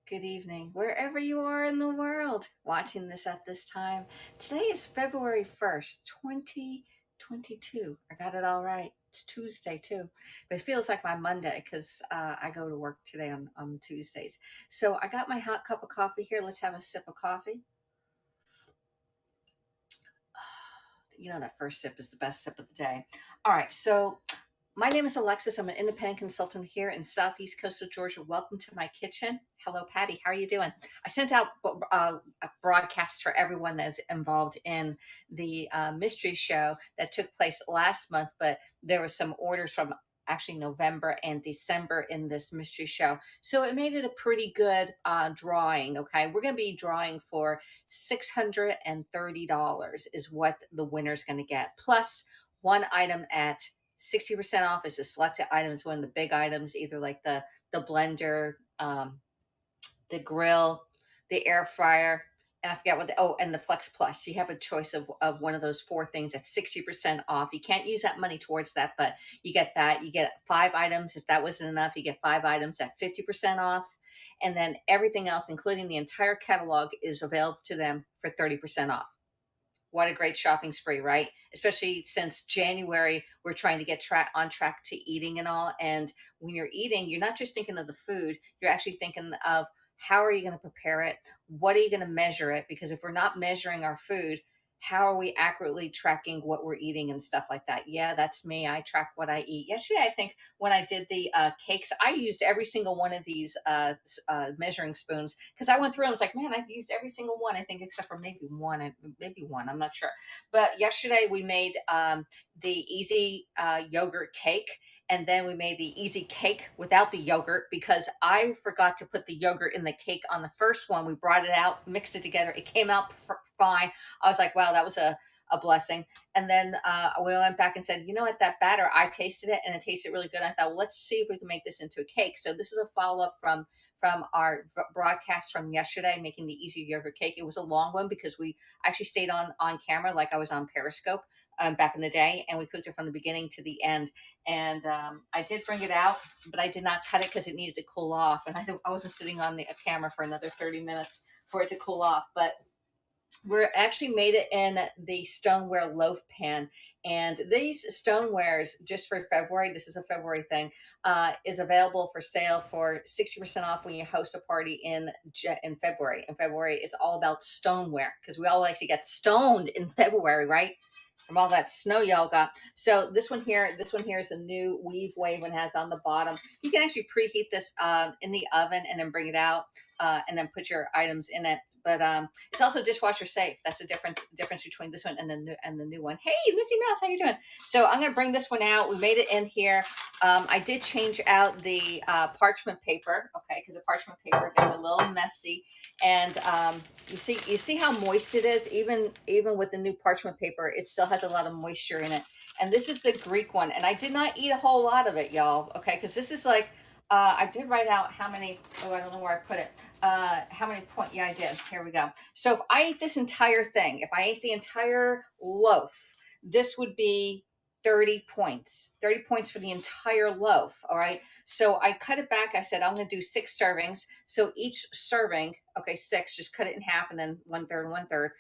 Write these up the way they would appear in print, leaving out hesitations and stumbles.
Good evening, wherever you are in the world watching this at this time. Today is February 1st, 2022. I got it all right. It's Tuesday too, but it feels like my Monday because I go to work today on Tuesdays. So I got my hot cup of coffee here. Let's have a sip of coffee. You know, that first sip is the best sip of the day. All right, so my name is Alexis. I'm an independent consultant here in Southeast Coastal Georgia. Welcome to my kitchen. Hello, Patty. How are you doing? I sent out a broadcast for everyone that's involved in the mystery show that took place last month, but there were some orders from actually November and December in this mystery show. So it made it a pretty good drawing. Okay. We're going to be drawing for $630 is what the winner's going to get. Plus one item at 60% off is the selected items, one of the big items, either like the blender, the grill, the air fryer, and I forget what and the Flex Plus. You have a choice of one of those four things at 60% off. You can't use that money towards that, but you get that. You get 5 items. If that wasn't enough, you get 5 items at 50% off. And then everything else, including the entire catalog, is available to them for 30% off. What a great shopping spree, right? Especially since January, we're trying to get on track to eating and all. And when you're eating, you're not just thinking of the food, you're actually thinking of how are you going to prepare it? What are you going to measure it? Because if we're not measuring our food, how are we accurately tracking what we're eating and stuff like that? Yeah, that's me. I track what I eat. Yesterday, I think when I did the cakes, I used every single one of these measuring spoons because I went through and was like, man, I've used every single one, I think, except for maybe one. I'm not sure. But yesterday we made the easy yogurt cake. And then we made the easy cake without the yogurt because I forgot to put the yogurt in the cake on the first one. We brought it out, mixed it together. It came out fine. I was like, wow, that was a blessing. And then we went back and said, you know what, that batter, I tasted it and it tasted really good. I thought, well, let's see if we can make this into a cake. So this is a follow-up from our broadcast from yesterday, making the easy yogurt cake. It was a long one because we actually stayed on camera like I was on Periscope back in the day, and we cooked it from the beginning to the end. And I did bring it out, but I did not cut it because it needed to cool off, and I wasn't sitting on the camera for another 30 minutes for it to cool off. But we're actually made it in the stoneware loaf pan, and these stonewares, just for February, this is a February thing, is available for sale for 60% off when you host a party in February. In February, it's all about stoneware because we all like to get stoned in February, right? From all that snow y'all got. So this one here is a new weave wave and has on the bottom. You can actually preheat this in the oven and then bring it out and then put your items in it. But it's also dishwasher safe. That's the difference between this one and the new one. Hey, Missy Mouse, how you doing? So I'm gonna bring this one out. We made it in here. I did change out the parchment paper, okay, because the parchment paper gets a little messy. And you see how moist it is. Even with the new parchment paper, it still has a lot of moisture in it. And this is the Greek one, and I did not eat a whole lot of it, y'all. Okay, because this is like I did write out how many. Oh, I don't know where I put it. How many points? Yeah, I did. Here we go. So if I ate this entire thing, if I ate the entire loaf, this would be 30 points. 30 points for the entire loaf. All right. So I cut it back. I said I'm going to do 6 servings. So each serving, okay, 6. Just cut it in half, and then 1/3 and 1/3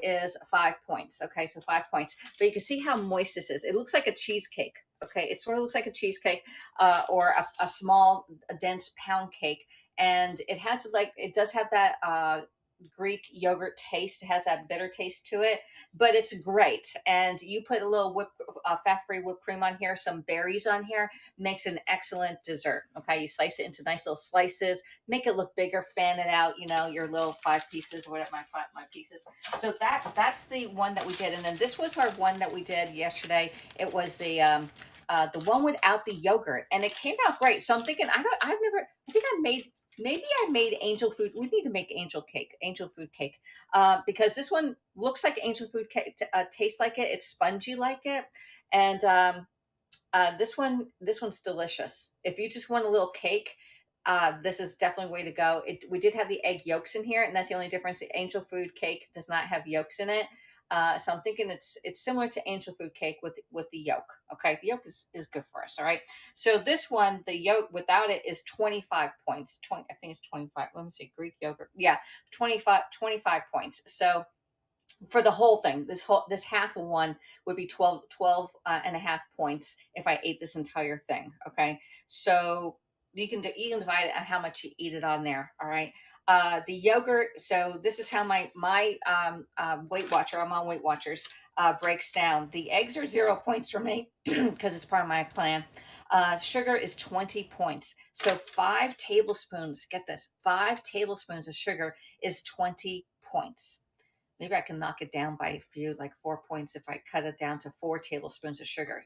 is 5 points. Okay, so 5 points. But you can see how moist this is. It looks like a cheesecake. Okay, it sort of looks like a cheesecake or a small, a dense pound cake, and it does have that Greek yogurt taste. It has that bitter taste to it, but it's great. And you put a little fat-free whipped cream on here, some berries on here, makes an excellent dessert. Okay, you slice it into nice little slices, make it look bigger, fan it out. You know, your little 5 pieces, or whatever my pieces. So that's the one that we did, and then this was our one that we did yesterday. It was the one without the yogurt, and it came out great. So I'm thinking, maybe I made angel food. We need to make angel food cake, because this one looks like angel food cake, tastes like it. It's spongy like it, and this one's delicious. If you just want a little cake, this is definitely a way to go. We did have the egg yolks in here, and that's the only difference. The angel food cake does not have yolks in it. So I'm thinking it's similar to angel food cake with the yolk. Okay, the yolk is good for us. All right. So this one, the yolk without it is 25 points. 20, I think it's 25. Let me see, Greek yogurt. Yeah, 25 points. So for the whole thing, this half of one would be 12 and a half points if I ate this entire thing. Okay, so you can divide it on how much you eat it on there. All right. The yogurt. So this is how my Weight Watcher. I'm on Weight Watchers. Breaks down. The eggs are 0 points for me because it's part of my plan. Sugar is 20 points. So 5 tablespoons. Get this. 5 tablespoons of sugar is 20 points. Maybe I can knock it down by a few, like 4 points, if I cut it down to 4 tablespoons of sugar,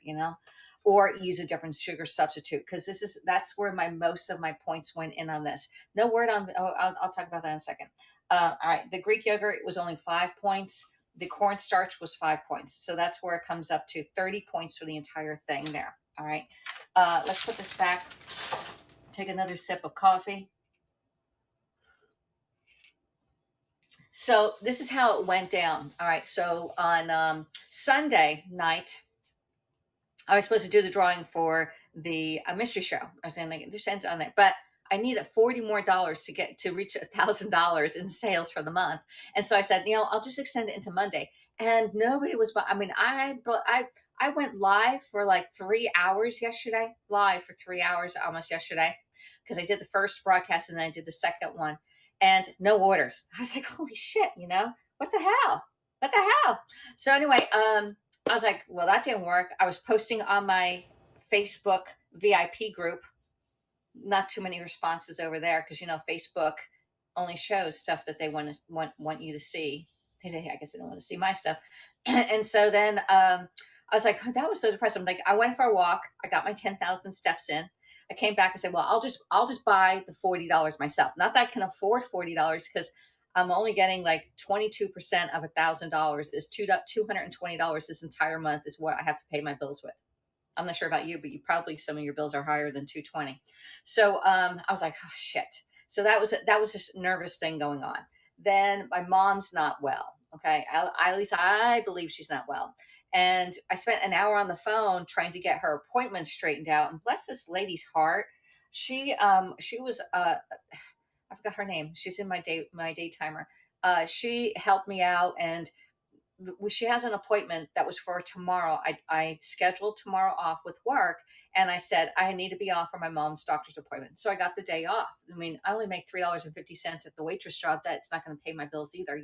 or use a different sugar substitute, because that's where most of my points went in on this. No word on. Oh, I'll talk about that in a second. All right, the Greek yogurt was only 5 points. The cornstarch was 5 points, so that's where it comes up to 30 points for the entire thing there. All right, let's put this back. Take another sip of coffee. So this is how it went down. All right. So on Sunday night, I was supposed to do the drawing for the mystery show. I was saying like there's on there, but I needed $40 more to reach $1,000 in sales for the month. And so I said, I'll just extend it into Monday. And nobody was. I mean, I went live for like 3 hours yesterday. Live for 3 hours almost yesterday, because I did the first broadcast and then I did the second one, and no orders. I was like, holy shit, what the hell? What the hell? So anyway, I was like, well, that didn't work. I was posting on my Facebook VIP group. Not too many responses over there because Facebook only shows stuff that they want you to see. I guess they don't want to see my stuff. And so then I was like, oh, that was so depressing. Like, I went for a walk. I got my 10,000 steps in. I came back and said, well, I'll just buy the $40 myself. Not that I can afford $40, because I'm only getting like 22% of $1,000 is $220 this entire month is what I have to pay my bills with. I'm not sure about you, but some of your bills are higher than 220. So I was like, oh shit. So that was just a nervous thing going on. Then my mom's not well. Okay, at least I believe she's not well. And I spent an hour on the phone trying to get her appointment straightened out. And bless this lady's heart, she was I forgot her name. She's in my day timer. She helped me out, and she has an appointment that was for tomorrow. I scheduled tomorrow off with work, and I said I need to be off for my mom's doctor's appointment. So I got the day off. I mean, I only make $3.50 at the waitress job. That's not going to pay my bills either,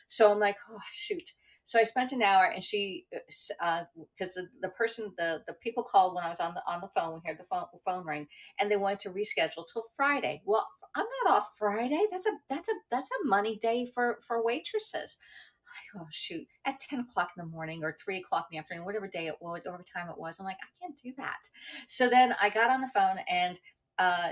So I'm like, oh shoot. So I spent an hour, and she, because the people called when I was on the phone. We heard the phone ring, and they wanted to reschedule till Friday. Well, I'm not off Friday. That's a money day for waitresses. Oh shoot, at 10 o'clock in the morning or 3 o'clock in the afternoon, whatever day it was, whatever time it was. I'm like, I can't do that. So then I got on the phone, and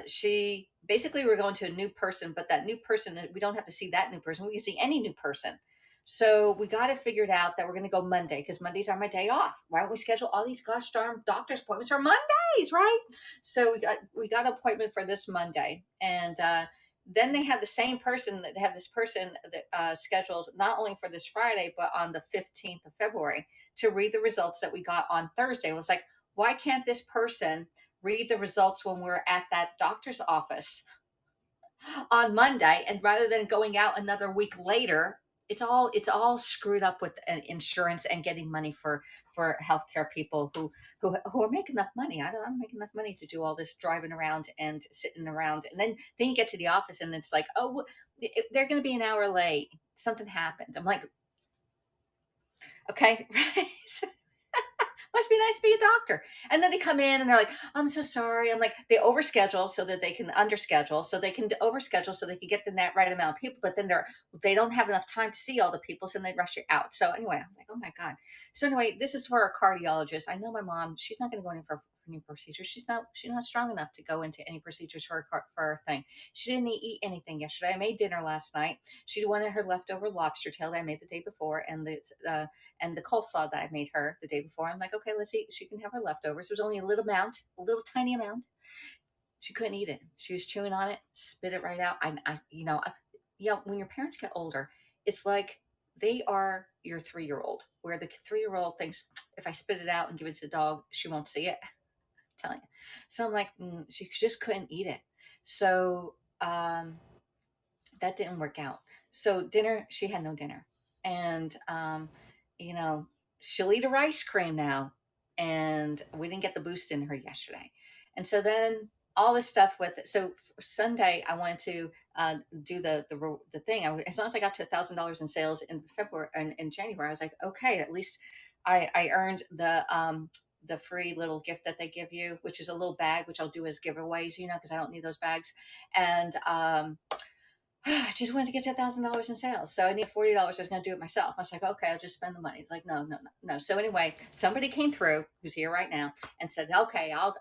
she basically, we're going to a new person, but that new person, we don't have to see that new person. We can see any new person. So we got it figured out that we're going to go Monday, because Mondays are my day off. Why don't we schedule all these gosh darn doctor's appointments for Mondays, right? So we got an appointment for this Monday, and then they have this person that scheduled not only for this Friday, but on the 15th of February to read the results that we got on Thursday. It was like, why can't this person read the results when we're at that doctor's office on Monday? And rather than going out another week later, it's all screwed up with insurance and getting money for healthcare people who are making enough money. I don't make enough money to do all this driving around and sitting around, and then you get to the office and it's like, oh, they're going to be an hour late. Something happened. I'm like, okay, right. Must be nice to be a doctor. And then they come in and they're like, I'm so sorry. I'm like, they overschedule so that they can underschedule, so they can overschedule so they can get the net right amount of people. But then they don't have enough time to see all the people, so they rush you out. So anyway, I was like, oh my God. So anyway, this is for a cardiologist. I know my mom, she's not going to go in for new procedures. She's not strong enough to go into any procedures for her thing. She didn't eat anything yesterday. I made dinner last night. She wanted her leftover lobster tail that I made the day before, and the coleslaw that I made her the day before. I'm like, okay, let's see. She can have her leftovers. There was only a little tiny amount. She couldn't eat it. She was chewing on it, spit it right out. When your parents get older, it's like they are your 3-year-old, where the 3-year-old thinks if I spit it out and give it to the dog, she won't see it. I'm telling you. So I'm like, she just couldn't eat it. So that didn't work out. So dinner, she had no dinner. And, you know, she'll eat her ice cream now. And we didn't get the boost in her yesterday. And so then all this stuff with it. So Sunday, I wanted to do the thing. As long as I got to $1,000 in sales in February and in January, I was like, okay, at least I earned the free little gift that they give you, which is a little bag, which I'll do as giveaways, because I don't need those bags. And I just wanted to get to $1,000 in sales. So I need $40. I was going to do it myself. I was like, okay, I'll just spend the money. It's like, no, no, no, no. So anyway, somebody came through who's here right now and said, okay, I'll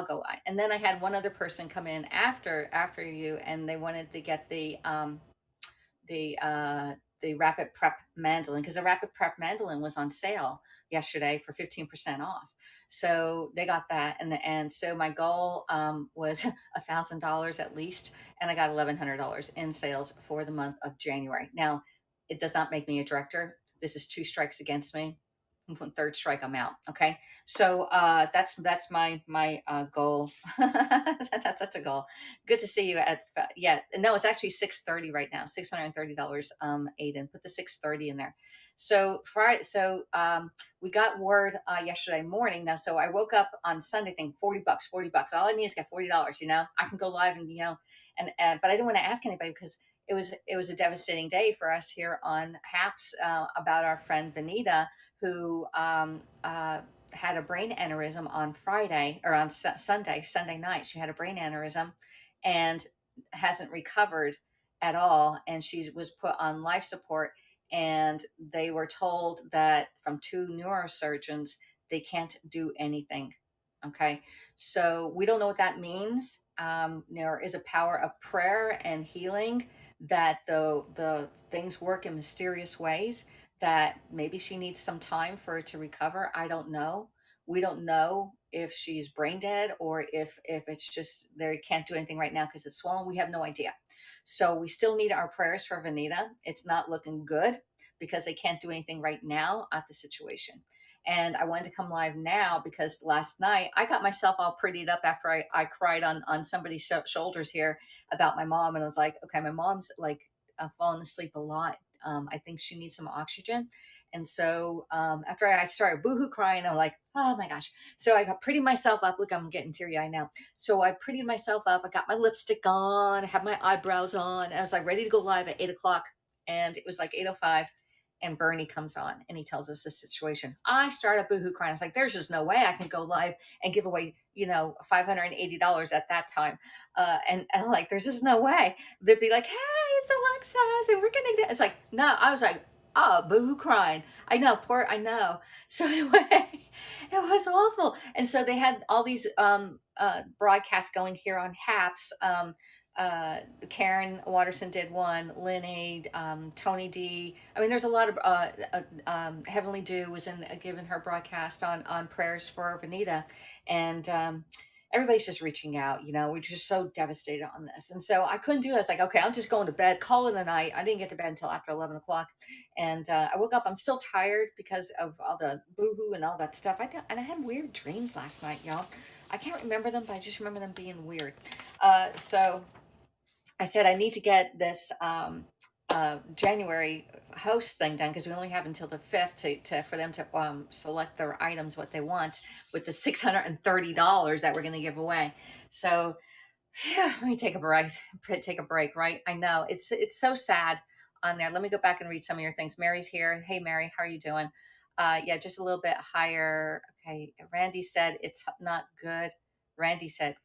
go. And then I had one other person come in after you, and they wanted to get the uh the rapid prep mandolin, because the rapid prep mandolin was on sale yesterday for 15% off. So they got that, and so my goal was $1,000 at least, and I got $1,100 in sales for the month of January. Now, it does not make me a director. This is 2 strikes against me. Third strike, I'm out. Okay, so that's my goal. That's a goal. Good to see you at yeah. No, it's actually 6:30 right now. $630. Aiden, put the 6:30 in there. So Friday. So we got word yesterday morning. Now, so I woke up on Sunday thinking $40, $40. All I need is get $40. I can go live and and but I didn't want to ask anybody because it was a devastating day for us here on HAPS about our friend Vanita, who had a brain aneurysm on Friday or on Sunday night. She had a brain aneurysm and hasn't recovered at all. And she was put on life support. And they were told that from 2 neurosurgeons, they can't do anything. Okay. So we don't know what that means. There is a power of prayer and healing, that the things work in mysterious ways, that maybe she needs some time for it to recover. I don't know. We don't know if she's brain dead or if it's just they can't do anything right now because it's swollen. We have no idea. So we still need our prayers for Vanita. It's not looking good because they can't do anything right now at the situation. And I wanted to come live now because last night I got myself all prettied up after I cried on somebody's shoulders here about my mom. And I was like, okay, my mom's like falling asleep a lot. I think she needs some oxygen. And so after I started boohoo crying, I'm like, oh my gosh. So I got prettied myself up. Look, I'm getting teary eyed now. So I prettied myself up. I got my lipstick on, I had my eyebrows on. I was like ready to go live at 8 o'clock. And it was like 8:05. And Bernie comes on and he tells us the situation. I started boohoo crying. I was like, there's just no way I can go live and give away, $580 at that time. And I'm like, there's just no way. They'd be like, hey, it's Alexis, and we're gonna get. It's like, no. I was like, oh, boohoo crying. I know. So anyway, it was awful. And so they had all these broadcasts going here on HAPS. Uh, Karen Watterson did one, Lenny, Tony D. I mean, there's a lot of Heavenly Dew was in giving her broadcast on prayers for Vanita, and everybody's just reaching out. We're just so devastated on this, and so I couldn't do this. Like, okay, I'm just going to bed, call it a night. I didn't get to bed until after 11 o'clock, and I woke up. I'm still tired because of all the boohoo and all that stuff. And I had weird dreams last night, y'all. I can't remember them, but I just remember them being weird. So I said I need to get this January host thing done because we only have until the 5th for them to select their items what they want with the $630 that we're going to give away. So yeah, let me take a break. Take a break, right? I know it's so sad on there. Let me go back and read some of your things. Mary's here. Hey, Mary, how are you doing? Yeah, just a little bit higher. Okay, Randy said it's not good. Randy said,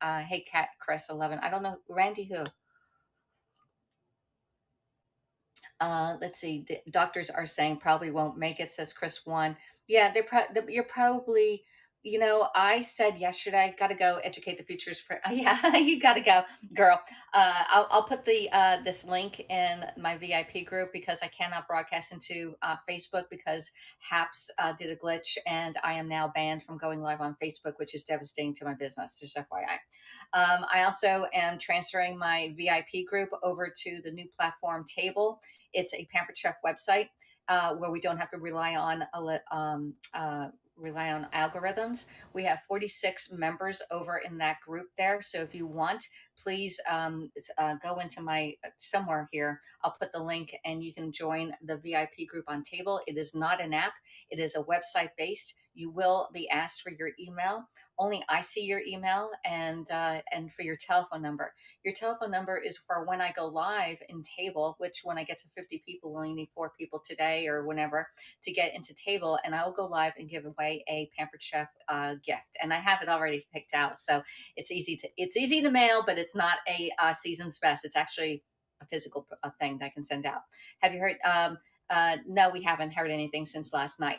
hey, Cat Chris 11. I don't know. Randy who? Let's see. The doctors are saying probably won't make it, says Chris 1. Yeah, you're probably, I said yesterday, got to go educate the futures for. Yeah, you got to go, girl. I'll put the this link in my VIP group because I cannot broadcast into Facebook because Haps did a glitch and I am now banned from going live on Facebook, which is devastating to my business. Just FYI. I also am transferring my VIP group over to the new platform Table. It's a Pampered Chef website where we don't have to rely on algorithms. We have 46 members over in that group there. So if you want, please go into my somewhere here. I'll put the link and you can join the VIP group on Table. It is not an app. It is a website based. You will be asked for your email. Only I see your email and for your telephone number. Your telephone number is for when I go live in Table, which when I get to 50 people, we only need 4 people today or whenever to get into Table, and I will go live and give away a Pampered Chef gift, and I have it already picked out, so it's easy to mail, but it's not a season's best. It's actually a physical thing that I can send out. Have you heard? No, we haven't heard anything since last night.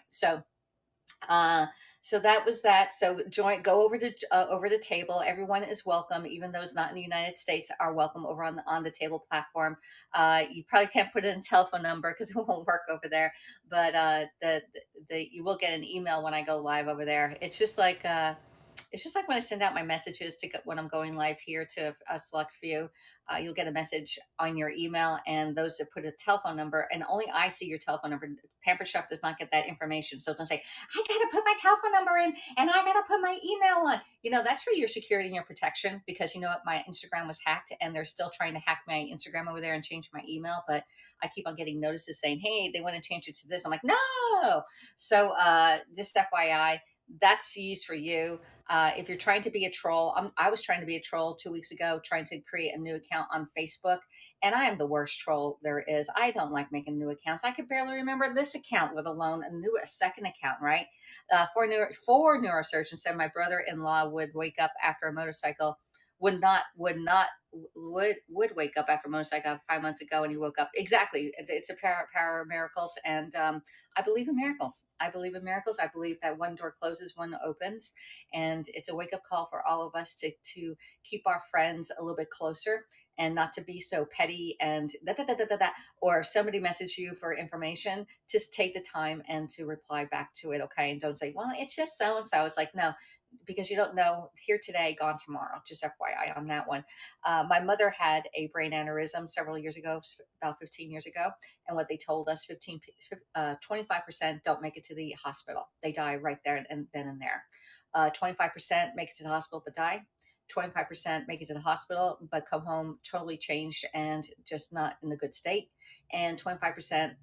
Uh, so that was that. So go over the Table. Everyone is welcome, even those not in the United States are welcome over on the Table platform. You probably can't put in a telephone number because it won't work over there, but the you will get an email when I go live over there. It's just like when I send out my messages when I'm going live here to a select few. You'll get a message on your email, and those that put a telephone number, and only I see your telephone number. Pampered Chef does not get that information, so don't say I gotta put my telephone number in and I gotta put my email on. That's for your security and your protection because you know what, my Instagram was hacked, and they're still trying to hack my Instagram over there and change my email. But I keep on getting notices saying, "Hey, they want to change it to this." I'm like, no. So just FYI, that's used for you. If you're trying to be a troll, I was trying to be a troll 2 weeks ago, trying to create a new account on Facebook, and I am the worst troll there is. I don't like making new accounts. I could barely remember this account, let alone a second account. Right? Four neurosurgeons said my brother-in-law would wake up after a motorcycle. Would wake up after a motorcycle 5 months ago, and he woke up exactly. It's a power of miracles, and I believe in miracles. I believe in miracles. I believe that one door closes, one opens, and it's a wake up call for all of us to keep our friends a little bit closer and not to be so petty and or if somebody message you for information, just take the time and to reply back to it, okay? And don't say, well, it's just so and so. It's like, no, because you don't know, here today, gone tomorrow. Just FYI on that one. My mother had a brain aneurysm several years ago, about 15 years ago, and what they told us, 25% don't make it to the hospital. They die right there and then and there. 25% make it to the hospital but die. 25% make it to the hospital but come home totally changed and just not in a good state, and 25%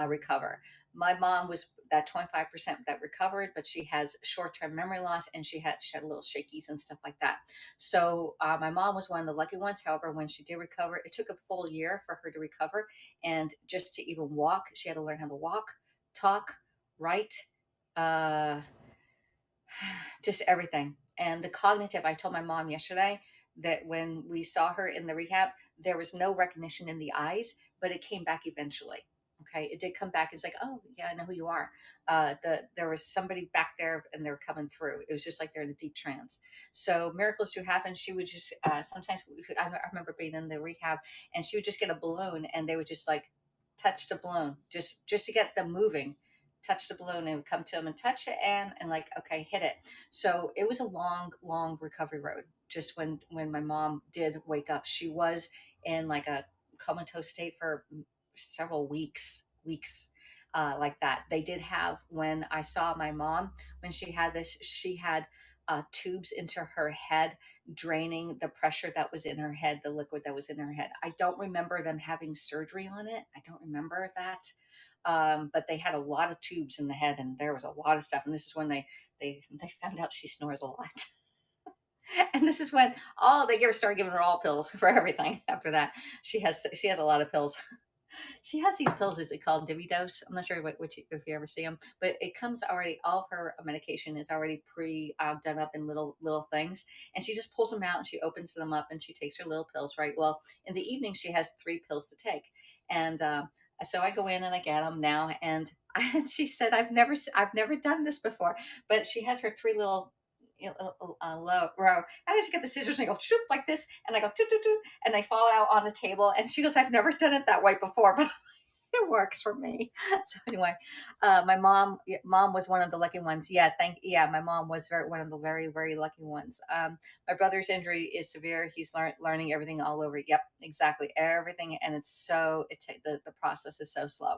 recover. My mom was that 25% that recovered, but she has short-term memory loss, and she had little shakies and stuff like that. So my mom was one of the lucky ones. However, when she did recover, it took a full year for her to recover, and just to even walk, she had to learn how to walk, talk, write, uh, just everything. And the cognitive, I told my mom yesterday that when we saw her in the rehab, there was no recognition in the eyes, but it came back eventually. Okay, it did come back. It's like, oh yeah, I know who you are. There was somebody back there, and they were coming through. It was just like they're in a deep trance. So miracles do happen. She would just sometimes. I remember being in the rehab, and she would just get a balloon, and they would just like touch the balloon, just to get them moving, touch the balloon, and would come to them and touch it and like, okay, hit it. So it was a long recovery road. Just when my mom did wake up, she was in like a comatose state for several weeks like that. They did have, when I saw my mom, when she had this, she had tubes into her head, draining the pressure that was in her head, the liquid that was in her head. I don't remember them having surgery on it. I don't remember that. But they had a lot of tubes in the head, and there was a lot of stuff. And this is when they found out she snores a lot. And this is when they started giving her all pills for everything. After that, she has a lot of pills. She has these pills, is it called Divi Dose? I'm not sure if you ever see them, but it comes already. All of her medication is already pre done up in little things, and she just pulls them out and she opens them up and she takes her little pills. Right. Well, in the evening she has 3 pills to take, and so I go in and I get them now, and she said, I've never done this before, but she has her 3 little low row. And I just get the scissors and I go shoop like this, and I go toot toot toot, and they fall out on the table. And she goes, "I've never done it that way before, but it works for me." So anyway, my mom was one of the lucky ones. Yeah, my mom was one of the very lucky ones. My brother's injury is severe. He's learning everything all over. Yep, exactly, everything, and the process is so slow.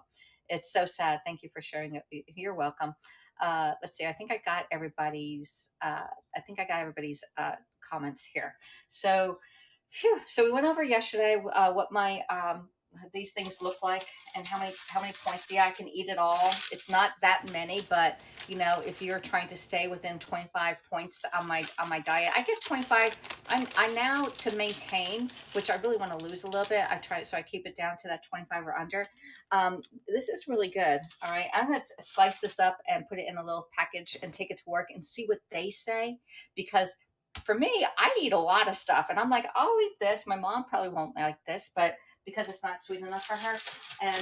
It's so sad. Thank you for sharing it. You're welcome. Let's see. I think I got everybody's comments here. So, phew, so we went over yesterday what my these things look like and how many points. Yeah, I can eat it all. It's not that many, but if you're trying to stay within 25 points on my diet, I guess 25. I now, to maintain, which I really want to lose a little bit, I try, so I keep it down to that 25 or under. This is really good. All right, I'm gonna slice this up and put it in a little package and take it to work and see what they say, because for me, I eat a lot of stuff, and I'm like, I'll eat this. My mom probably won't like this, but because it's not sweet enough for her. And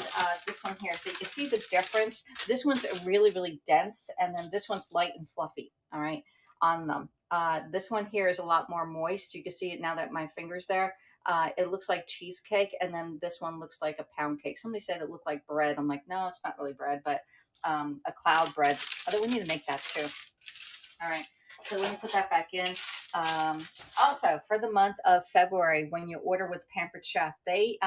this one here, so you can see the difference. This one's really dense, and then this one's light and fluffy. All right, on them. This one here is a lot more moist. You can see it now that my finger's there. It looks like cheesecake, and then this one looks like a pound cake. Somebody said it looked like bread. I'm like, no, it's not really bread, but a cloud bread. Although we need to make that too. All right, so let me put that back in. Also, for the month of February, when you order with Pampered Chef, they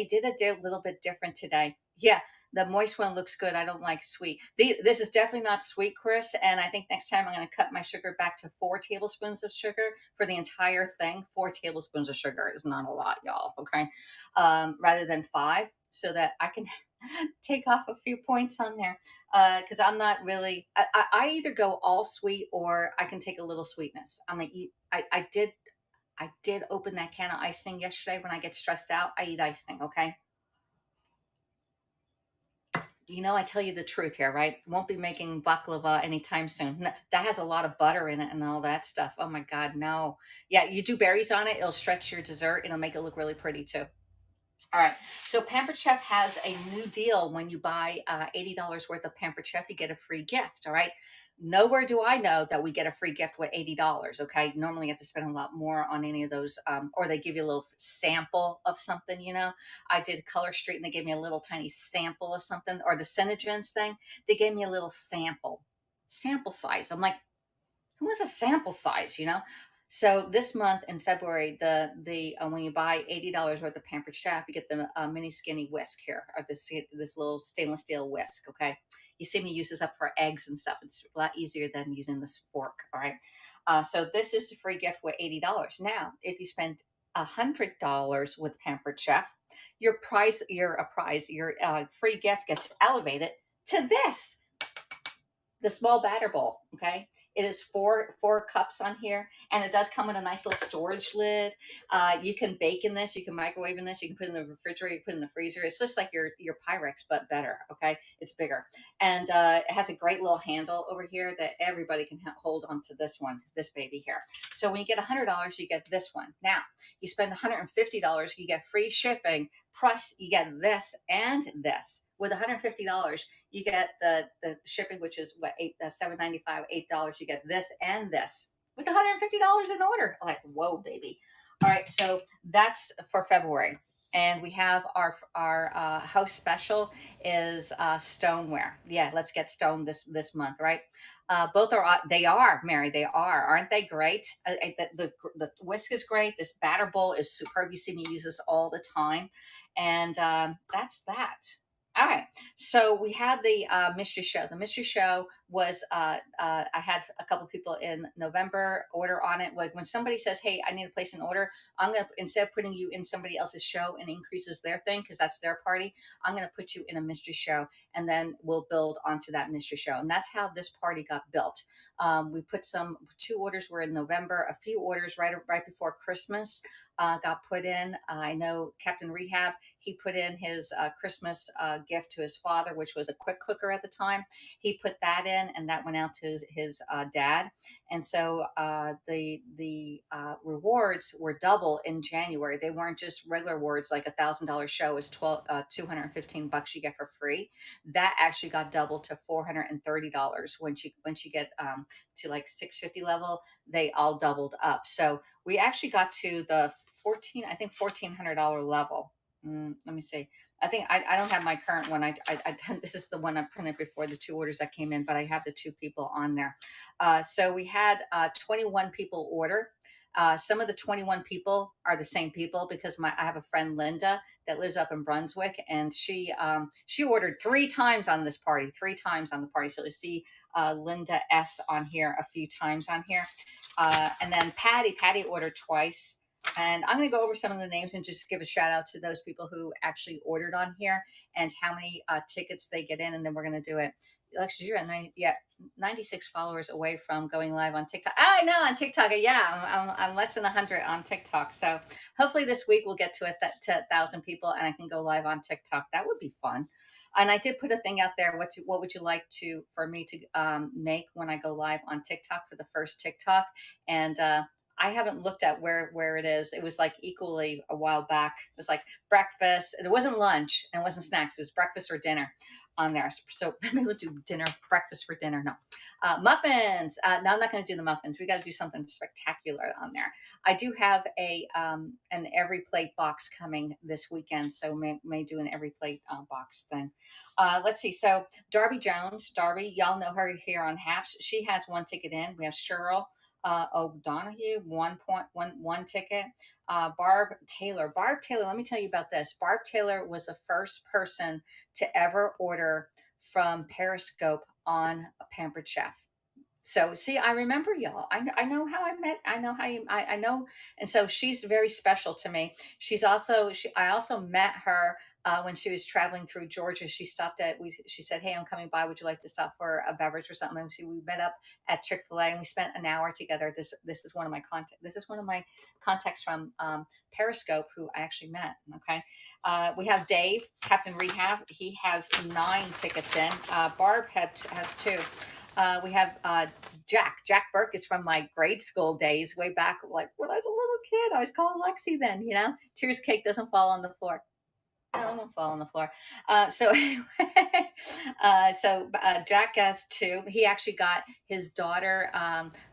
did a little bit different today. Yeah, the moist one looks good. I don't like sweet. This is definitely not sweet, Chris. And I think next time I'm going to cut my sugar back to 4 tablespoons of sugar for the entire thing. 4 tablespoons of sugar is not a lot, y'all. Okay, rather than 5, so that I can take off a few points on there, because I'm not really. I either go all sweet or I can take a little sweetness. I'm gonna eat. I did open that can of icing yesterday. When I get stressed out, I eat icing. Okay. I tell you the truth here, right? Won't be making baklava anytime soon. That has a lot of butter in it and all that stuff. Oh my God, no. Yeah, you do berries on it, it'll stretch your dessert. It'll make it look really pretty too. All right. So Pampered Chef has a new deal. When you buy $80 worth of Pampered Chef, you get a free gift. All right. Nowhere do I know that we get a free gift with $80. Okay. Normally you have to spend a lot more on any of those, or they give you a little sample of something. I did Color Street and they gave me a little tiny sample of something, or the Synogens thing. They gave me a little sample size. I'm like, who wants a sample size? So this month in February, the when you buy $80 worth of Pampered Chef, you get the mini skinny whisk here, or this little stainless steel whisk. Okay, you see me use this up for eggs and stuff. It's a lot easier than using this fork. All right, so this is a free gift with $80. Now, if you spend $100 with Pampered Chef, your free gift gets elevated to this, the small batter bowl. Okay, it is four cups on here, and it does come with a nice little storage lid. You can bake in this, you can microwave in this, you can put it in the refrigerator, you can put it in the freezer. It's just like your Pyrex, but better. Okay, it's bigger, and it has a great little handle over here that everybody can hold onto this baby here. So when you get $100, you get this one. Now you spend $150, you get free shipping, plus you get this and this. With $150, you get the shipping, which is what, $7.95, $8. You get this and this with $150 in order. Like, whoa, baby! All right, so that's for February, and we have our house special is stoneware. Yeah, let's get stoned this month, right? Both are, they are, Mary, they aren't they great? The whisk is great. This batter bowl is superb. You see me use this all the time, and that's that. All right. So we had the mystery show. The mystery show was, I had a couple people in November order on it. Like when somebody says, "Hey, I need to place an order," I'm going to, instead of putting you in somebody else's show and increases their thing, because that's their party, I'm going to put you in a mystery show, and then we'll build onto that mystery show. And that's how this party got built. We put 2 orders were in November, a few orders right before Christmas got put in. I know Captain Rehab, he put in his Christmas gift to his father, which was a quick cooker at the time. He put that in. in, and that went out to his dad. And so the rewards were double in January. They weren't just regular rewards like $1,000 show is 215 bucks you get for free. That actually got doubled to $430 when she get to like 650 level. They all doubled up. So we actually got to the 14, I think $1,400 level. Let me see. I think I don't have my current one. This is the one I printed before the two orders that came in, but I have the two people on there. So we had 21 people order. Some of the 21 people are the same people because I have a friend Linda that lives up in Brunswick, and she ordered 3 times on this party, 3 times on the party. So you see Linda S on here a few times on here, and then Patty ordered twice. And I'm going to go over some of the names and just give a shout out to those people who actually ordered on here and how many tickets they get in, and then we're going to do it. Alexis, you're at 96 followers away from going live on TikTok. Oh, I know on TikTok. Yeah, I'm less than 100 on TikTok. So hopefully this week we'll get to 1,000 people and I can go live on TikTok. That would be fun. And I did put a thing out there. What would you like for me to make when I go live on TikTok for the first TikTok? And I haven't looked at where it is. It was like equally a while back. It was like breakfast. It wasn't lunch and it wasn't snacks. It was breakfast or dinner on there. So maybe we'll do breakfast for dinner. No, muffins. No, I'm not going to do the muffins. We got to do something spectacular on there. I do have an every plate box coming this weekend, so may do an every plate box thing. Let's see. So Darby Jones, y'all know her here on Haps. She has 1 ticket in. We have Cheryl O'Donoghue, 1.11 ticket. Barb Taylor. Let me tell you about this. Barb Taylor was the first person to ever order from Periscope on a Pampered Chef. So see, I remember y'all. I know how I met. I know how you. I know, and so she's very special to me. I also met her when she was traveling through Georgia. She stopped at. She said, "Hey, I'm coming by. Would you like to stop for a beverage or something?" And we met up at Chick-fil-A and we spent an hour together. This is one of my contact. This is one of my contacts from Periscope who I actually met. Okay, we have Dave, Captain Rehab. He has 9 tickets in. Barb has 2. We have Jack. Jack Burke is from my grade school days, way back, like when I was a little kid. I was called Lexi then, Tears cake doesn't fall on the floor. No, don't fall on the floor. So anyway, Jack has 2. He actually got his daughter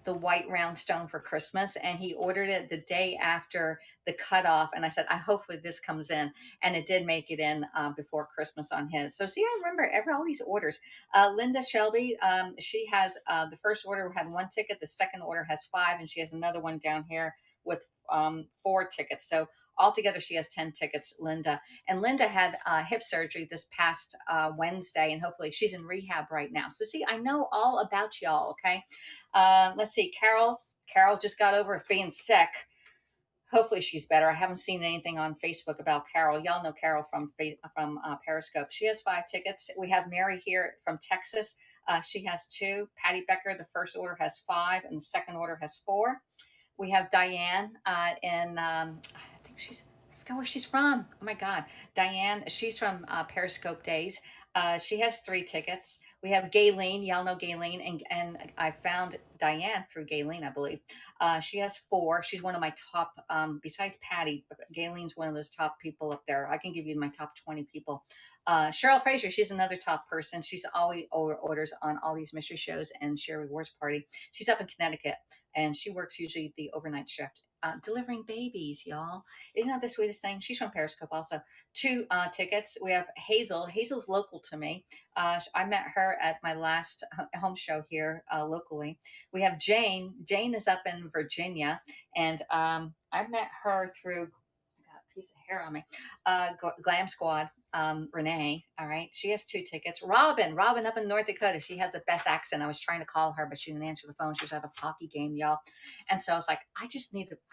the white round stone for Christmas, and he ordered it the day after the cutoff. And I said, hopefully this comes in, and it did make it in before Christmas on his. So see, I remember all these orders. Linda Shelby, she has the first order had 1 ticket, the second order has 5, and she has another one down here with 4 tickets. So altogether, she has 10 tickets, Linda. And Linda had hip surgery this past Wednesday, and hopefully she's in rehab right now. So see, I know all about y'all, okay? Let's see, Carol. Carol just got over being sick. Hopefully she's better. I haven't seen anything on Facebook about Carol. Y'all know Carol from Periscope. She has 5 tickets. We have Mary here from Texas. She has 2. Patty Becker, the first order has 5, and the second order has 4. We have Diane in I forgot where she's from. Oh my God. Diane, she's from Periscope Days. She has 3 tickets. We have Gayleen. Y'all know Gayleen. And I found Diane through Gayleen, I believe. She has 4. She's one of my top, besides Patty, Gayleen's one of those top people up there. I can give you my top 20 people. Cheryl Fraser, she's another top person. She's always orders on all these mystery shows and Share Rewards Party. She's up in Connecticut, and she works usually the overnight shift. Delivering babies, y'all. Isn't that the sweetest thing? She's from Periscope also. 2 tickets. We have Hazel. Hazel's local to me. I met her at my last home show here locally. We have Jane. Jane is up in Virginia, and I met her through, I got a piece of hair on me, Glam Squad. Renee, all right, she has 2 tickets. Robin up in North Dakota, she has the best accent. I was trying to call her, but she didn't answer the phone. She was at a hockey game, y'all, and so I was like, I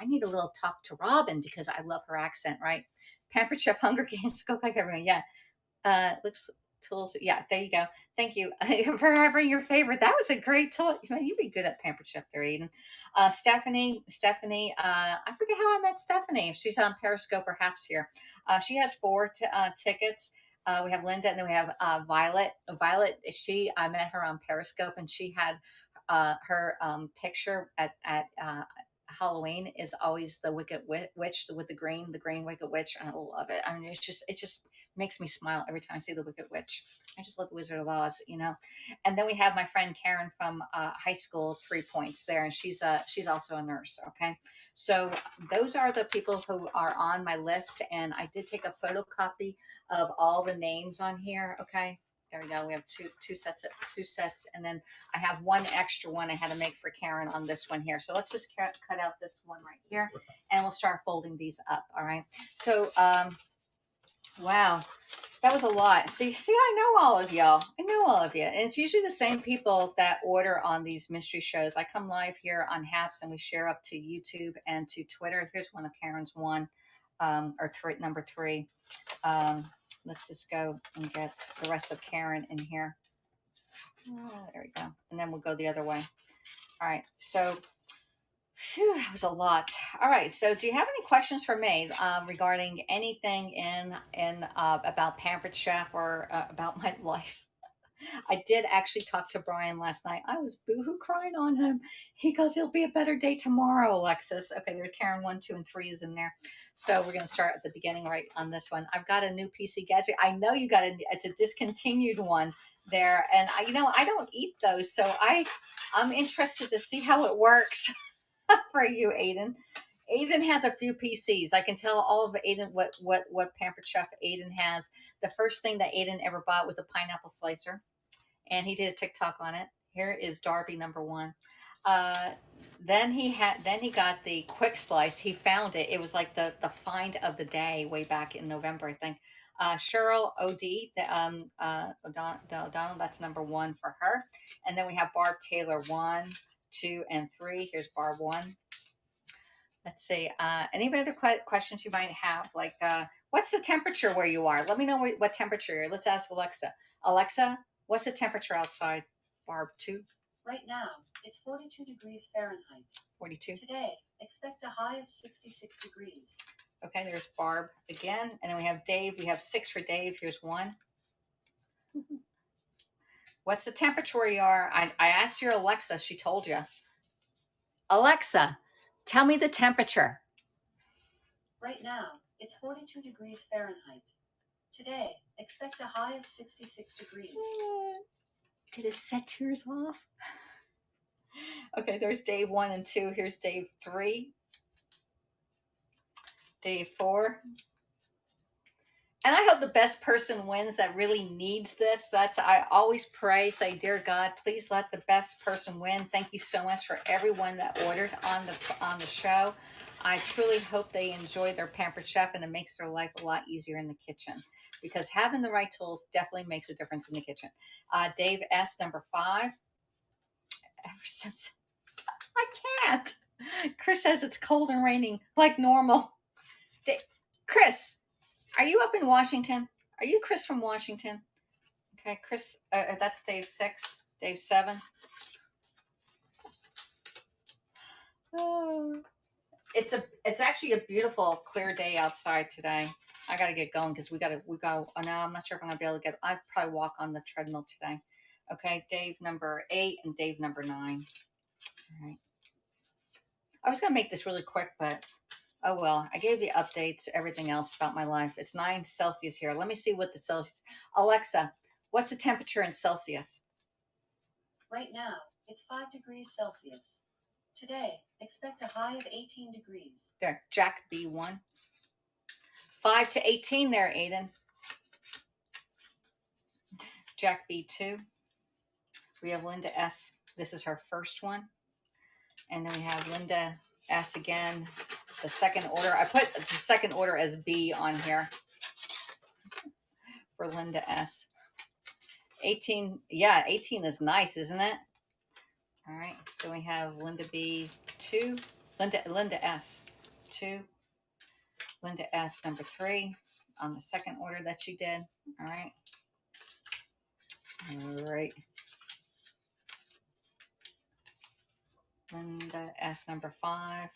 need a little talk to Robin because I love her accent, right? Pampered Chef, Hunger Games, go like everyone. Yeah, looks tools. Yeah, there you go. Thank you for having your favorite. That was a great tool. You'd be good at Pampered Chef there, Eden. Stephanie, I forget how I met Stephanie. She's on Periscope perhaps here. She has 4 tickets. We have Linda, and then we have Violet. Violet, I met her on Periscope, and she had her picture at Halloween is always the Wicked Witch with the green Wicked Witch. And I love it. I mean, it just makes me smile every time I see the Wicked Witch. I just love the Wizard of Oz, you know. And then we have my friend Karen from high school, 3 Points there, and she's also a nurse. Okay, so those are the people who are on my list, and I did take a photocopy of all the names on here. Okay, there we go. We have two sets, and then I have one extra one I had to make for Karen on this one here. So let's just cut out this one right here, and we'll start folding these up. All right. So wow, that was a lot. See, I know all of y'all. I know all of you. And it's usually the same people that order on these mystery shows. I come live here on Haps, and we share up to YouTube and to Twitter. Here's one of Karen's one, or number 3. Let's just go and get the rest of Karen in here. Oh, there we go. And then we'll go the other way. All right. So phew, that was a lot. All right. So, do you have any questions for me regarding anything in about Pampered Chef or about my life? I did actually talk to Brian last night. I was boohoo crying on him. He goes, "It'll be a better day tomorrow, Alexis." Okay, there's Karen 1, 2, and 3 is in there. So we're gonna start at the beginning right on this one. I've got a new PC gadget. I know you got it's a discontinued one there, and I don't eat those, so I'm interested to see how it works for you, Aiden. Aiden has a few PCs. I can tell all of Aiden what Pampered Chef Aiden has. The first thing that Aiden ever bought was a pineapple slicer, and he did a TikTok on it. Here is Darby number 1. Then he got the quick slice. He found it. It was like the find of the day way back in November, I think. Cheryl OD, O'Donnell, that's number 1 for her. And then we have Barb Taylor 1, 2, and 3. Here's Barb 1. Let's see. Any other questions you might have? Like, what's the temperature where you are? Let me know what temperature you're. Let's ask Alexa. Alexa, what's the temperature outside? Barb 2. Right now, it's 42 degrees Fahrenheit. 42. Today, expect a high of 66 degrees. Okay, there's Barb again. And then we have Dave. We have 6 for Dave. Here's 1. What's the temperature where you are? I asked your Alexa. She told you. Alexa, tell me the temperature. Right now, it's 42 degrees Fahrenheit. Today, expect a high of 66 degrees. Did it set yours off? Okay, there's Dave 1 and 2. Here's Dave 3. Dave 4. And I hope the best person wins that really needs this. I always pray, say, "Dear God, please let the best person win." Thank you so much for everyone that ordered on the show. I truly hope they enjoy their Pampered Chef, and it makes their life a lot easier in the kitchen, because having the right tools definitely makes a difference in the kitchen. Dave S, number 5. Ever since I can't. Chris says it's cold and raining like normal. Chris, are you up in Washington? Are you Chris from Washington? Okay, Chris, that's Dave 6, Dave 7. Oh, it's actually a beautiful, clear day outside today. I got to get going because we go. Oh, no, I'm not sure if I'm gonna be able to get. I'd probably walk on the treadmill today. Okay, Dave number 8 and Dave number 9. All right. I was gonna make this really quick, but oh well. I gave you updates, everything else about my life. It's 9 Celsius here. Let me see what the Celsius. Alexa, what's the temperature in Celsius? Right now, it's 5 degrees Celsius. Today, expect a high of 18 degrees. There, Jack B1. 5 to 18 there, Aiden. Jack B2. We have Linda S. This is her first one. And then we have Linda S again. The second order. I put the second order as B on here for Linda S. 18. Yeah, 18 is nice, isn't it? All right. Then we have Linda B2. Linda S. 2. Linda S. number 3 on the second order that she did. All right. All right. Linda S. number 5.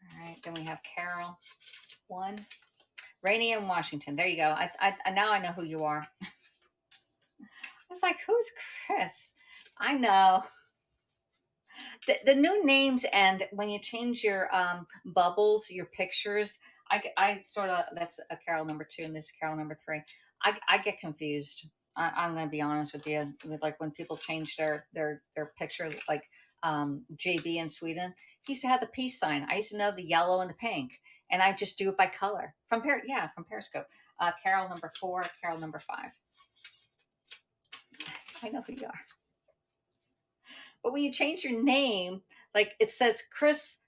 All right. Then we have Carol 1. Rainey in Washington. There you go. Now I know who you are. I was like, who's Chris? I know. The new names, and when you change your bubbles, your pictures, I sort of, that's a Carol number 2 and this is Carol number 3. I get confused. I'm going to be honest with you. With like when people change their picture, like JB in Sweden, he used to have the peace sign. I used to know the yellow and the pink, and I just do it by color from Periscope. Carol number 4, Carol number 5. I know who you are. But when you change your name, like it says Chris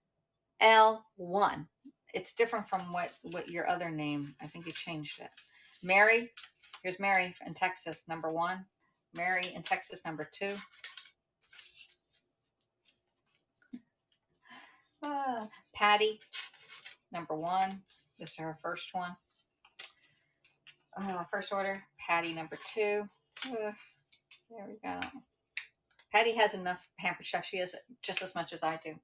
L1. It's different from what your other name. I think you changed it. Mary, here's Mary in Texas, number 1. Mary in Texas, number 2. Patty, number 1. This is her first one. First order, Patty, number 2. There we go. Patty has enough pampered chef. She has just as much as I do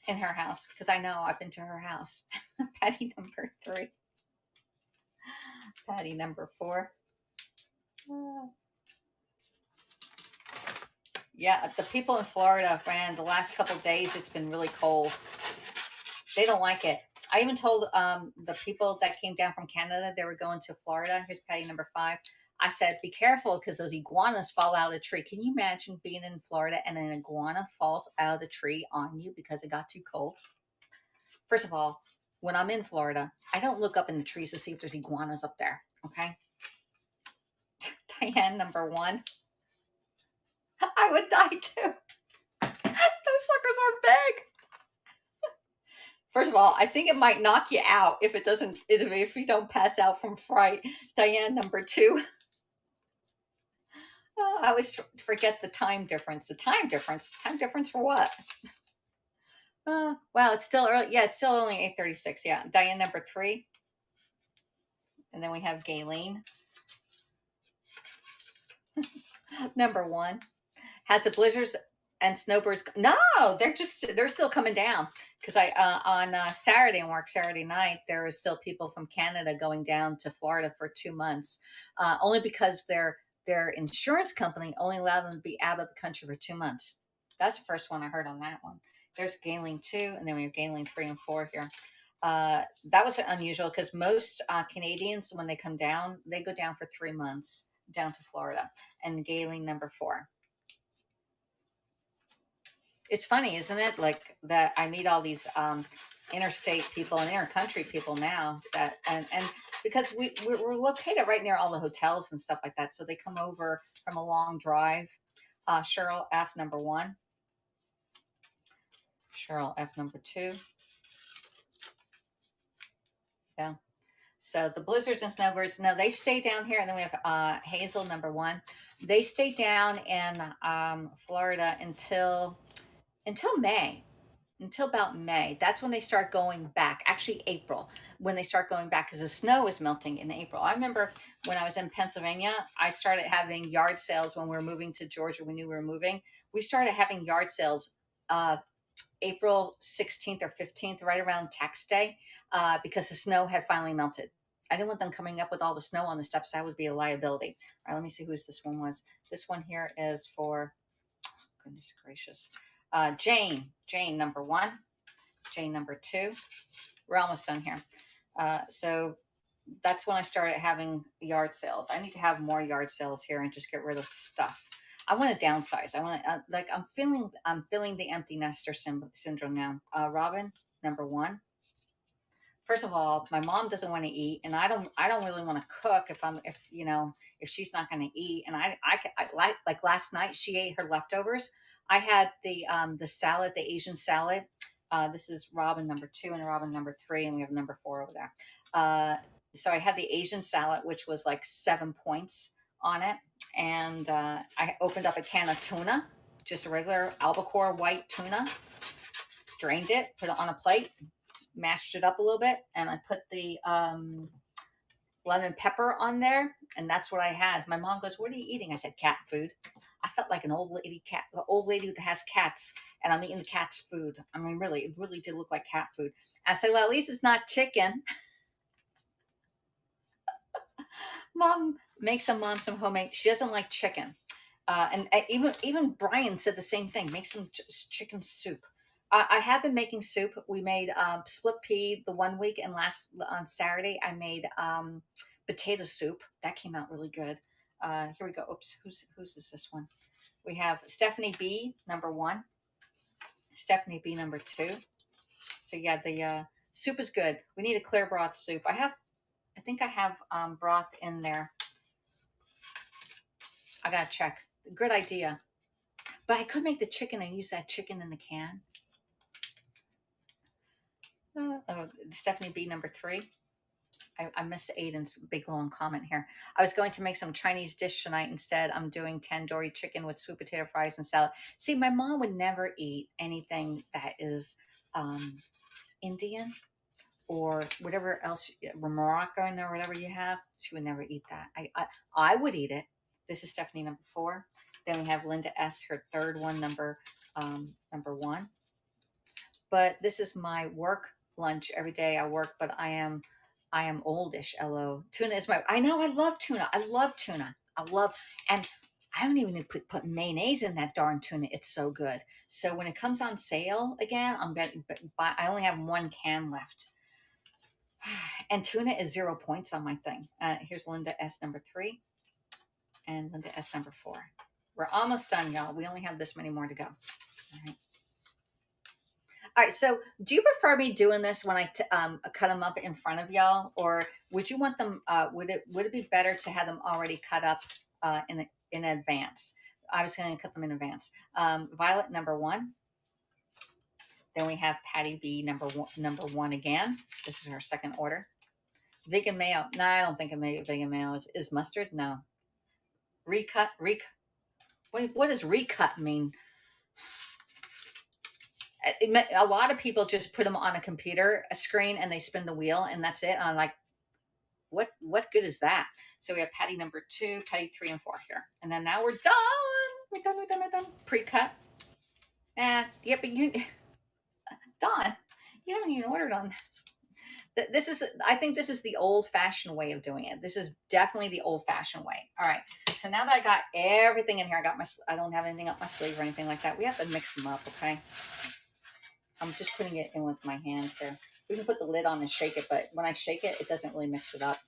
in her house because I know I've been to her house. Patty number 3. Patty number 4. Yeah, the people in Florida, man, the last couple of days it's been really cold. They don't like it. I even told the people that came down from Canada they were going to Florida. Here's Patty number 5. I said, be careful because those iguanas fall out of the tree. Can you imagine being in Florida and an iguana falls out of the tree on you because it got too cold? First of all, when I'm in Florida, I don't look up in the trees to see if there's iguanas up there. Okay. Diane number 1. I would die too. Those suckers are big. First of all, I think it might knock you out if you don't pass out from fright. Diane number 2. Oh, I always forget the time difference. The time difference. Time difference for what? Wow, it's still early. Yeah, it's still only 8:36. Yeah, Diane number 3. And then we have Gayleen. Number 1. Has the blizzards and snowbirds? No, they're still coming down because I on Saturday and work Saturday night there is still people from Canada going down to Florida for 2 months, only because their insurance company only allowed them to be out of the country for 2 months. That's the first one I heard on that one. There's Gayleen 2, and then we have Gayleen 3 and 4 here. That was unusual because most Canadians, when they come down, they go down for 3 months down to Florida. And Gayleen number 4. It's funny, isn't it? Like that I meet all these interstate people and intercountry people now that and because we're located right near all the hotels and stuff like that, so they come over from a long drive. Cheryl F number 1. Cheryl F number 2. Yeah. So the blizzards and snowbirds, no, they stay down here, and then we have Hazel number 1. They stay down in Florida until May, until about May. That's when they start going back. Actually, April, when they start going back because the snow is melting in April. I remember when I was in Pennsylvania, I started having yard sales when we were moving to Georgia. We knew we were moving. We started having yard sales April 16th or 15th, right around tax day, because the snow had finally melted. I didn't want them coming up with all the snow on the steps. That would be a liability. All right, let me see whose this one was. This one here is for, oh, goodness gracious. Jane number 1, Jane number 2. We're almost done here. So that's when I started having yard sales. I need to have more yard sales here and just get rid of stuff. I want to downsize. I want to I'm feeling the empty nester syndrome now. Robin number 1. First of all, my mom doesn't want to eat, and I don't really want to cook if she's not going to eat. And I like last night she ate her leftovers. I had the salad, the Asian salad. This is Robin number 2 and Robin number 3, and we have number 4 over there. So I had the Asian salad, which was like 7 points on it, and I opened up a can of tuna, just a regular albacore white tuna, drained it, put it on a plate, mashed it up a little bit, and I put the lemon pepper on there, and that's what I had. My mom goes, "What are you eating?" I said, "Cat food." I felt like an old lady that has cats, and I'm eating the cat's food. I mean, really, it really did look like cat food. I said, "Well, at least it's not chicken." Mom, make some mom some homemade. She doesn't like chicken. And even Brian said the same thing. Make some chicken soup. I have been making soup. We made split pea the one week, and last on Saturday I made potato soup. That came out really good. Here we go. Oops, whose is this one? We have Stephanie B #1, Stephanie B #2. So yeah, the soup is good. We need a clear broth soup. I think I have broth in there. I gotta check. Good idea. But I could make the chicken and use that chicken in the can. Stephanie B #3. I missed Aiden's big long comment here. I was going to make some Chinese dish tonight. Instead, I'm doing tandoori chicken with sweet potato fries and salad. See, my mom would never eat anything that is Indian or whatever else, Morocco in there, whatever you have. She would never eat that. I would eat it. This is Stephanie #4. Then we have Linda S, her third one, #1. But this is my work lunch every day. I work, but I am oldish. LO. Tuna is my. I know. I love tuna. I love tuna. And I haven't even put mayonnaise in that darn tuna. It's so good. So when it comes on sale again, I'm getting. I only have one can left. And tuna is 0 points on my thing. Here's Linda S #3 and Linda S #4. We're almost done, y'all. We only have this many more to go. All right. All right. So, do you prefer me doing this when I cut them up in front of y'all, or would you want them? Would it be better to have them already cut up in advance? I was going to cut them in advance. Violet #1. Then we have Patty B #1 again. This is her second order. Vegan mayo. No, I don't think vegan mayo is mustard. No. Recut. Wait, what does recut mean? A lot of people just put them on a computer screen and they spin the wheel and that's it. And I'm like, what good is that? So we have Patty #2, Patty 3 and 4 here. And then now we're done. We're done. Pre-cut. Yep, but Dawn, you haven't even ordered on this. I think this is the old-fashioned way of doing it. This is definitely the old-fashioned way. All right. So now that I got everything in here, I don't have anything up my sleeve or anything like that. We have to mix them up, okay? I'm just putting it in with my hand here. We can put the lid on and shake it, but when I shake it, it doesn't really mix it up.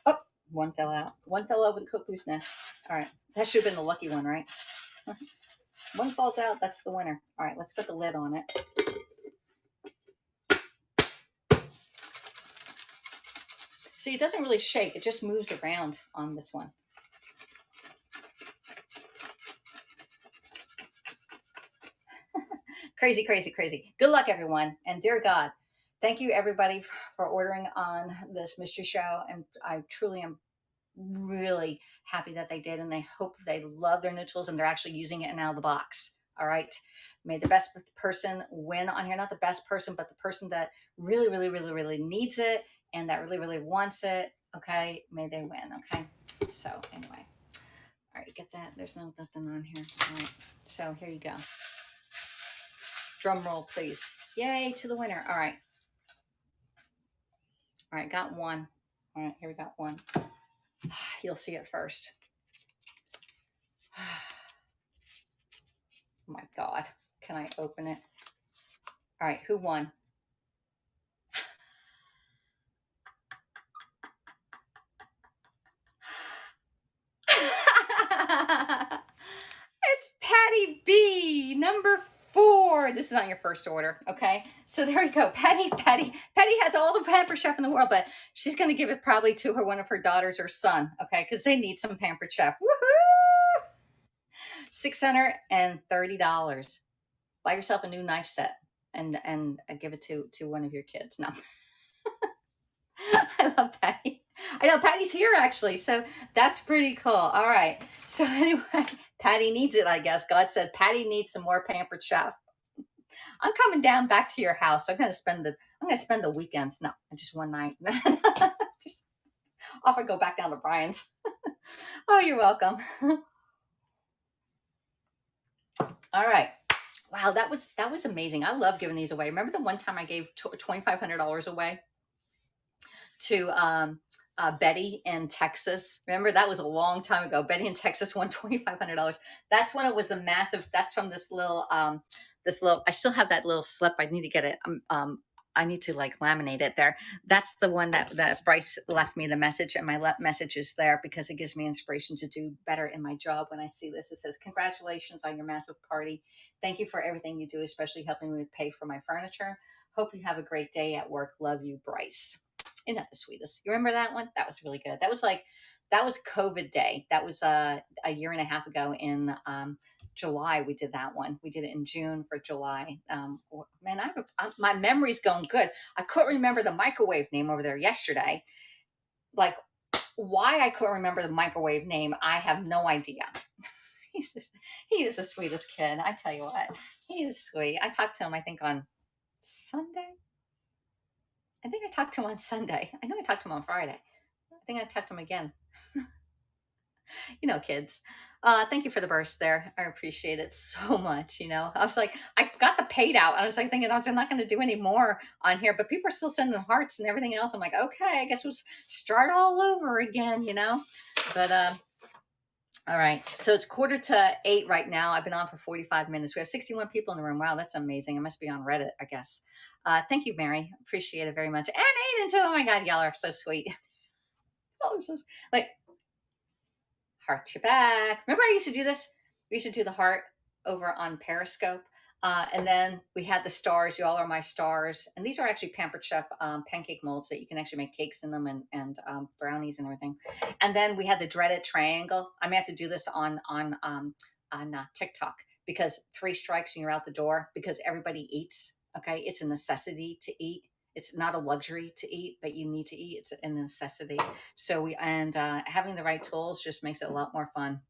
Oh, one fell out. One fell over the cuckoo's nest. All right. That should have been the lucky one, right? One falls out, that's the winner. All right, let's put the lid on it. See, it doesn't really shake. It just moves around on this one. Crazy. Good luck, everyone. And dear God, thank you, everybody, for ordering on this mystery show. And I truly am really happy that they did. And I hope they love their new tools and they're actually using it now of the box. All right. May the best person win on here. Not the best person, but the person that really needs it and that really wants it. Okay. May they win. Okay. So anyway. All right. Get that. There's nothing on here. All right. So here you go. Drum roll, please. Yay to the winner. All right. All right. Got one. All right. Here we got one. You'll see it first. Oh my God. Can I open it? All right. Who won? It's Patty B, #4. This is on your first order, okay? So there you go. Patty has all the Pampered Chef in the world, but she's going to give it probably to one of her daughters or son, okay? Because they need some Pampered Chef. Woohoo! $630. Buy yourself a new knife set and give it to one of your kids. No. I love Patty. I know Patty's here actually, so that's pretty cool. All right. So anyway, Patty needs it, I guess. God said Patty needs some more Pampered Chef. I'm coming down back to your house. I'm gonna spend the weekend. No, just one night. Just off I go back down to Brian's. Oh, you're welcome. All right. Wow, that was amazing. I love giving these away. Remember the one time I gave $2,500 away? to Betty in Texas. Remember, that was a long time ago. Betty in Texas won $2,500. That's when it was a massive. That's from this little. I still have that little slip. I need to get it. I need to like laminate it there. That's the one that Bryce left me the message, and my message is there because it gives me inspiration to do better in my job. When I see this, it says, "Congratulations on your massive party. Thank you for everything you do, especially helping me pay for my furniture. Hope you have a great day at work. Love you, Bryce." Isn't that the sweetest? You remember that one? That was really good. That was COVID day. That was a year and a half ago in July. We did that one. We did it in June for July. Man, my memory's going good. I couldn't remember the microwave name over there yesterday. Like, why I couldn't remember the microwave name, I have no idea. He is the sweetest kid. I tell you what, he is sweet. I talked to him, I think, on Sunday. I think I talked to him on Sunday. I know I talked to him on Friday. I think I talked to him again. Kids. Thank you for the burst there. I appreciate it so much. I was like, I got the paid out. I was like thinking, I'm not going to do any more on here, but people are still sending hearts and everything else. I'm like, okay, I guess we'll start all over again. But all right. So it's 7:45 right now. I've been on for 45 minutes. We have 61 people in the room. Wow, that's amazing. I must be on Reddit, I guess. Thank you, Mary. Appreciate it very much. And Aiden too. Oh my God, y'all are so sweet. Oh, I'm so like heart you back. Remember I used to do this? We used to do the heart over on Periscope. And then we had the stars. Y'all are my stars. And these are actually Pampered Chef pancake molds that you can actually make cakes in them and brownies and everything. And then we had the dreaded triangle. I may have to do this on TikTok because 3 strikes and you're out the door because everybody eats. Okay. It's a necessity to eat. It's not a luxury to eat, but you need to eat. It's a necessity. So having the right tools just makes it a lot more fun.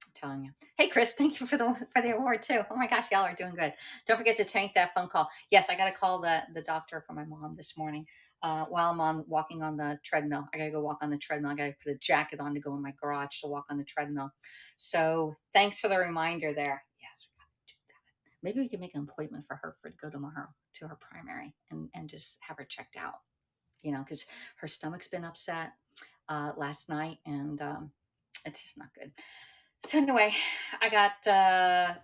I'm telling you. Hey, Chris, thank you for the award too. Oh my gosh, y'all are doing good. Don't forget to tank that phone call. Yes, I got to call the doctor for my mom this morning. While I'm walking on the treadmill, I got to go walk on the treadmill. I got to put a jacket on to go in my garage to walk on the treadmill. So thanks for the reminder there. Yes, we got to do that. Maybe we can make an appointment for her to go tomorrow to her primary and just have her checked out. Because her stomach's been upset last night, and it's just not good. So anyway, I got an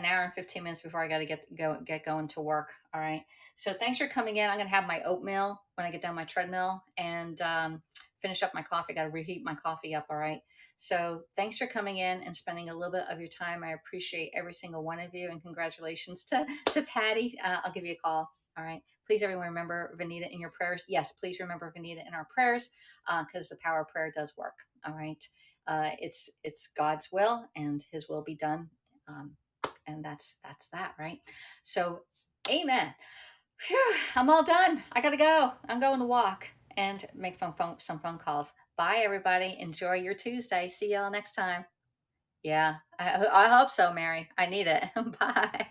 hour and 15 minutes before I got to get going to work. All right. So thanks for coming in. I'm gonna have my oatmeal when I get down my treadmill and finish up my coffee. Got to reheat my coffee up. All right. So thanks for coming in and spending a little bit of your time. I appreciate every single one of you, and congratulations to Patty. I'll give you a call. All right. Please, everyone, remember Vanita in your prayers. Yes, please remember Vanita in our prayers because the power of prayer does work. All right. It's God's will, and His will be done. And that's that, right? So, amen. Whew, I'm all done. I gotta go. I'm going to walk and make some phone calls. Bye, everybody. Enjoy your Tuesday. See y'all next time. Yeah, I hope so, Mary. I need it. Bye.